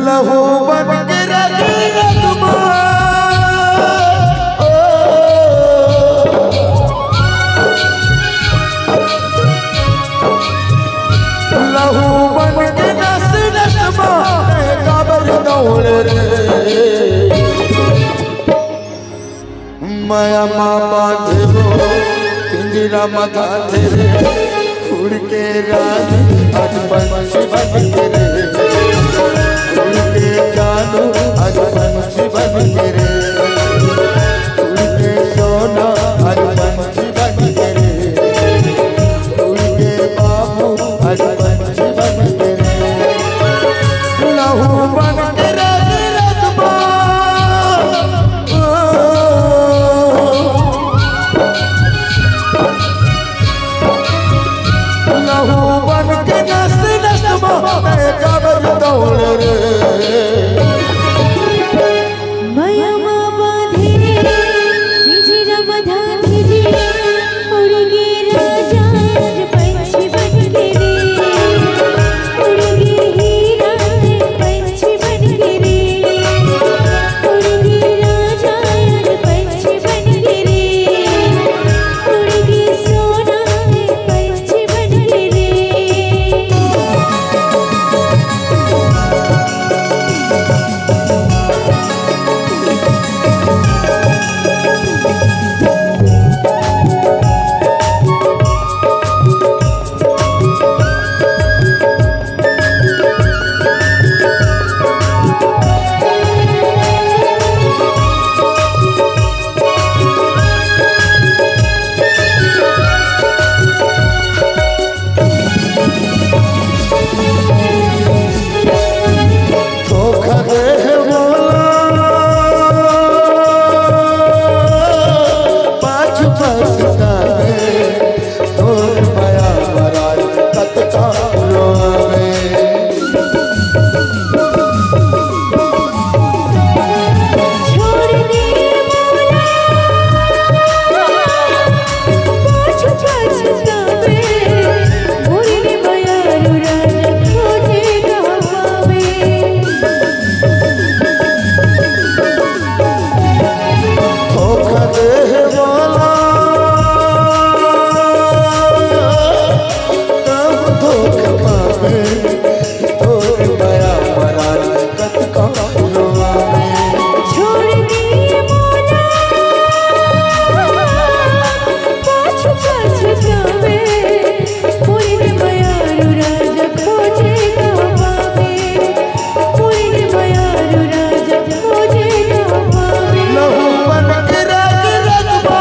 लहू बन के रगमा लहू बन के नस नसमा काबर दौड़ रे माया माँ बांधो पिंजरा मथा तेरे उड़ के रानी आज पंछी बन के रे उड़ के जानू आज पंछी बन के रे उड़ के सोना आज पंछी बन के रे उड़ के बाबू आज पंछी बन के रे लहू बन के रगमा लहू बन के नस नसमा काबर दौड़ रे माया माँ बांधे पिंजरा बंधा दीजे उड़ गे राजा आज पंछी बन के रे उड़ गे हीरा पंछी बन के रे उड़ गे राजा आज पंछी बन के रे उड़ गे सोना पंछी बन के रे धोखा दे बोला पाँच पसता है तोर माया मरार तत्कालो में छोड़ दे मौला पाछ पछतावे मोरे बयारू राजा खोजे गवावे धोखा दे बोला तब धोखा पावे तोर माया मरार तत्कालो में छोड़ दे मौला पाछ पछतावे मोरे बयारू राजा खोजे गवावे मोरे बयारू राजा खोजे गवावे लहू बन के रगमा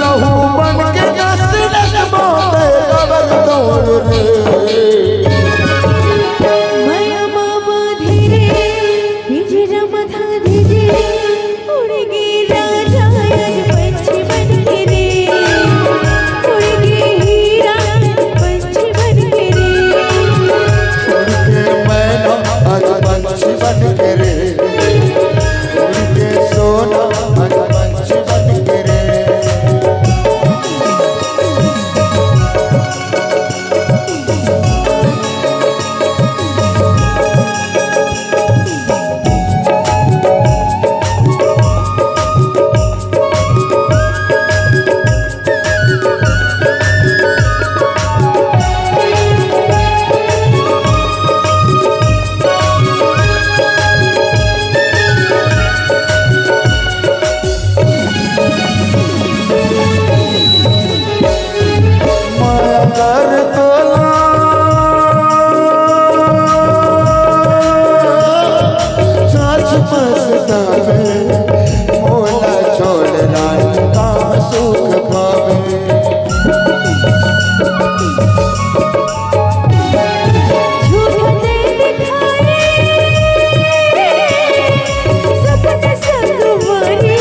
लहू बन के नस नसमा काबर दौड़ रे माया माँ बांधे पिंजरा मथा दीजे उड़ गे राजा आज पंछी बन के रे उड़ गे हीरा पंछी बन के रे उड़ के मैना आज पंछी बन के रे उड़ के सोना आज पंछी बन के रे माया कर तोला साच पसता में मोला छोड़ रानी काम सुख पावे झूठा दे दिखाए सपने संगवारी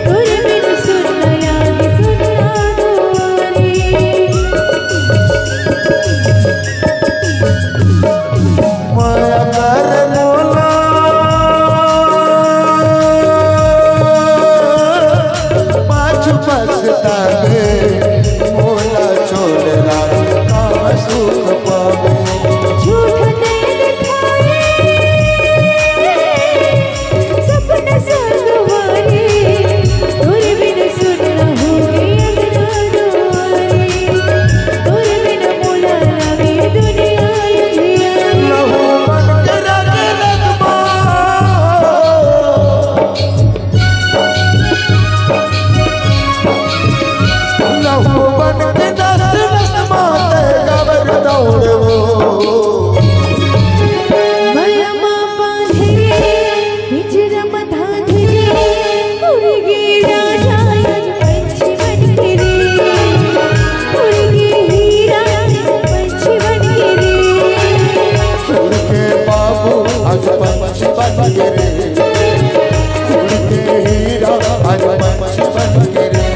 तुर बिन सुनना लागे सुनना दुआरी माया बन के रे उड़ के हीरा आज पंछी बन के रे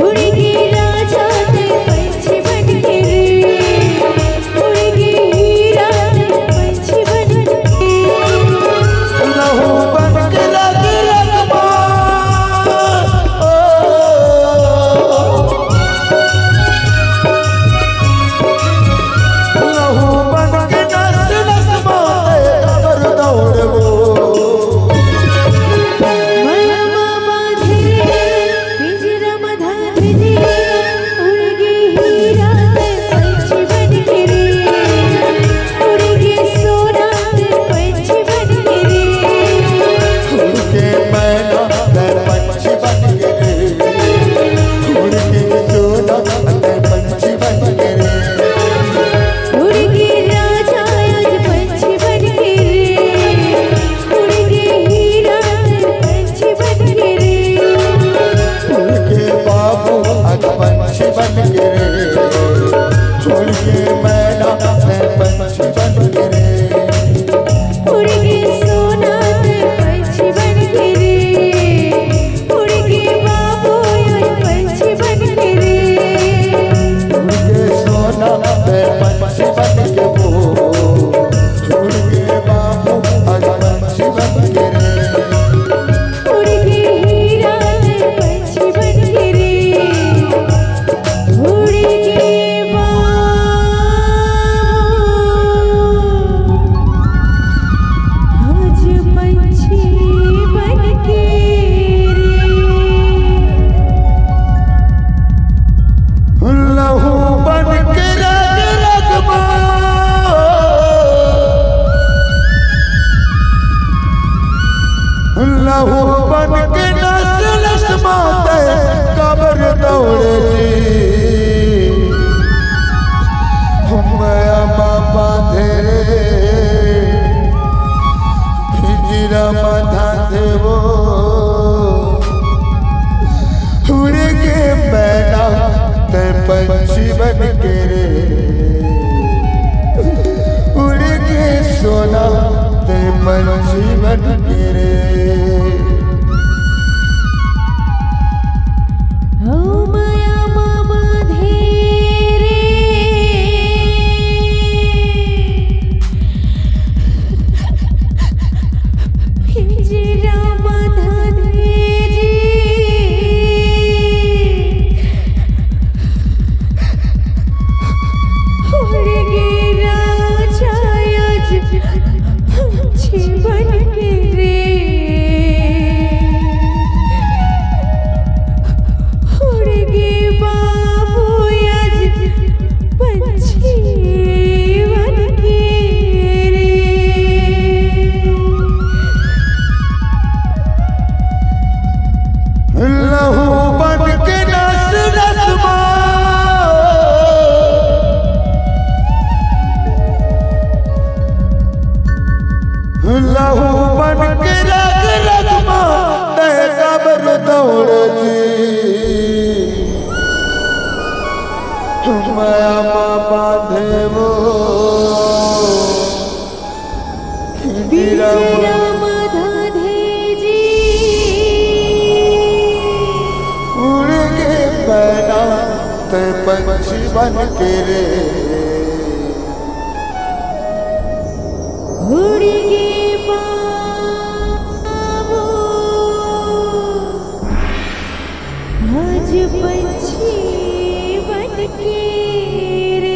उड़ के राजा ते पंछी बन के रे उड़ के हीरा ते पंछी बन के लहू बन के लग लगमा लहू बन के नस नस माते कर दौड़ वो माया बांधे पिंजरा बांधे उड़ के हीरा ते पंछी बन के रे उड़ के सोना ते पंछी बन के रे उड़ के मैना ते पंछी बन के रे उड़ के सोना ते पंछी बन के रे उड़ के राजा आज पंछी बन के रे उड़ के हीरा ते पंछी बन के रे उड़ के बाबू आज पंछी बन के रे उड़ के मैना ते पंछी बन के रे उड़ के सोना ते पंछी बन के रे उड़ के बाबू आज पंछी बन के रे उड़ के सोना ते पंछी बन के वो उड़ के बाबू आज पंछी बन के रे उड़ के हीरा ते पंछी बन के रे उड़ के बाबू आज पंछी बन के रे लहू बन के रग रगमा लहू बन के नस नस माते कबर दौड़े जी माया बाबा धे पिंजरा बांधा थे वो उड़ के मैना ते पंछी बन के रे उड़ के सोना ते पंछी बन के रे ओ माया बांधे रे पिंजरा बांधे जी उड़ के राजा आज पंछी बन के रे उड़ के बाबू आज पंछी बन के रे लहू बन के नस नस लहू बन के रग रगमा ते कबर दौड़ जी माया बांधे वो पिंजरा बांधे जी उड़ के पैना ते पंछी बन के रे उड़ के बाबू आज पंछी बन के रे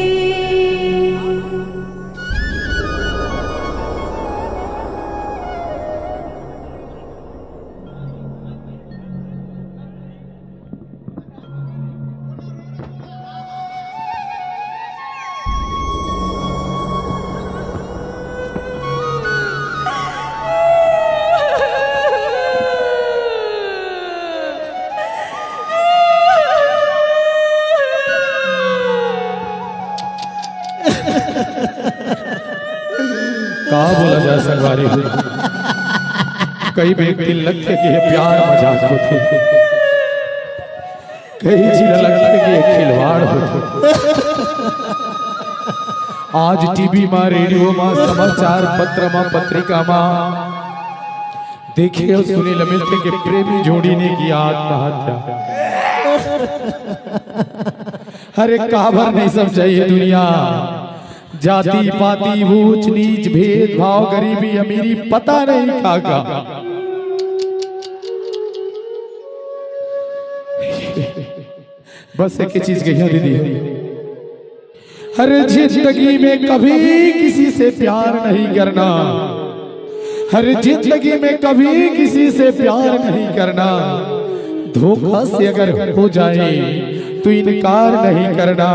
कहा बोला जा संगवारी कई व्यक्ति लगते कि ये प्यार मजाक होते, कई चीज लगते कि ये खिलवाड़ होते। आज टीवी में रेडियो में समाचार पत्र में पत्रिका में देखिए और सुने मिलते कि प्रेमी जोड़ी ने की आत्महत्या। अरे काबर नहीं सब चाहिए दुनिया, जाति पाति ऊंच नीच भेदभाव गरीबी अमीरी पता नहीं काका। बस एक ही चीज कही दीदी, हर जिंदगी में कभी किसी से प्यार नहीं करना, हर जिंदगी में कभी किसी से प्यार नहीं करना। धोखा से अगर हो जाए तो इनकार नहीं करना।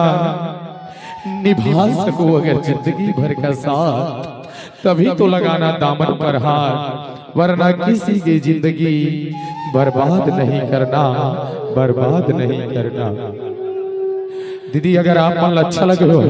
निभा सको अगर जिंदगी भर का साथ तभी तो लगाना दामन पर हाथ, वरना किसी की जिंदगी बर्बाद नहीं करना, बर्बाद नहीं करना। दीदी अगर आप मन अच्छा लगे हो